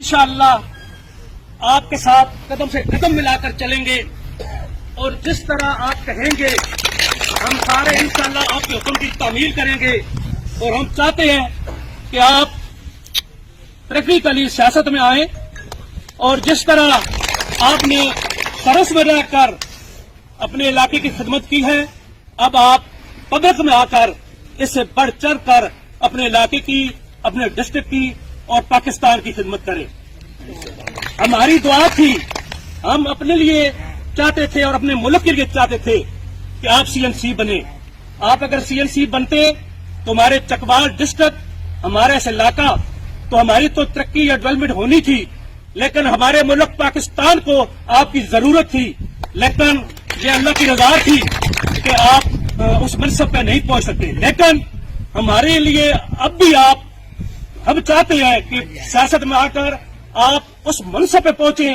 इंशाअल्लाह आपके साथ कदम से कदम मिलाकर चलेंगे और जिस तरह आप कहेंगे हम सारे इंशाअल्लाह आपके हुक्म की तामील करेंगे। और हम चाहते हैं कि आप तरक्की के लिए सियासत में आए और जिस तरह आपने सरस में रहकर अपने इलाके की खिदमत की है, अब आप पब्लिक में आकर इससे बढ़ चढ़ कर अपने इलाके की, अपने डिस्ट्रिक्ट की और पाकिस्तान की खिदमत करें। हमारी दुआ थी, हम अपने लिए चाहते थे और अपने मुल्क के लिए चाहते थे कि आप सीएनसी बने। आप अगर सीएनसी बनते तो हमारे चकवाल डिस्ट्रिक्ट, हमारा इस इलाका, तो हमारी तो तरक्की या डेवलपमेंट होनी थी, लेकिन हमारे मुल्क पाकिस्तान को आपकी जरूरत थी। लेकिन ये अल्लाह की रजा थी कि आप उस मनसब पे नहीं पहुंच सके। लेकिन हमारे लिए अब भी हम चाहते हैं कि सियासत में आकर आप उस मनसब पे पहुंचे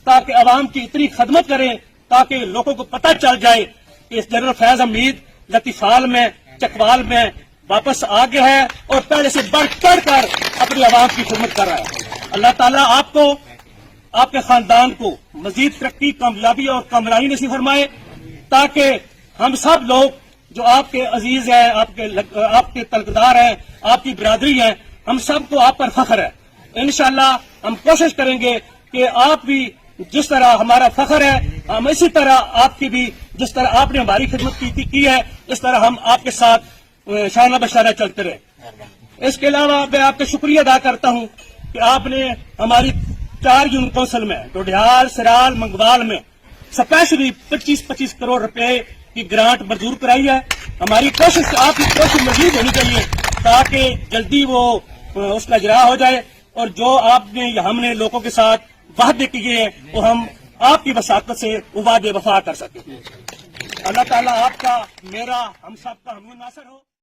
ताकि अवाम की इतनी खदमत करें ताकि लोगों को पता चल जाए कि इस जनरल फैज हमीद लतीफाल में, चकवाल में वापस आ गया है और पहले से बढ़ चढ़ कर अपनी आवाम की खिदमत कर रहा है। अल्लाह ताला आपको, आपके खानदान को मजीद तरक्की, कामयाबी और कामरानी नसीब फरमाए ताकि हम सब लोग जो आपके अजीज हैं, आपके तलकदार हैं, आपकी बिरादरी है, हम सबको आप पर फख्र है। इंशाअल्लाह हम कोशिश करेंगे कि आप भी जिस तरह हमारा फख्र है, हम इसी तरह आपकी भी, जिस तरह आपने हमारी खिदमत की है, इस तरह हम आपके साथ शाना बशाना चलते रहे। इसके अलावा मैं आपका शुक्रिया अदा करता हूं कि आपने हमारी 4 यूनिट काउंसिल में डोडियाल, सिराल, मंगवाल में स्पेशली 25-25 करोड़ रुपए की ग्रांट मंजूर कराई है। हमारी कोशिश, आपकी कोशिश मजीद होनी चाहिए ताकि जल्दी वो उसका इजरा हो जाए और जो आपने हमने लोगों के साथ वादे किए हैं वो हम आपकी वसाकत से वो वादे वफा कर सकें। अल्लाह ताला आपका, मेरा, हम सबका हम नासर हो।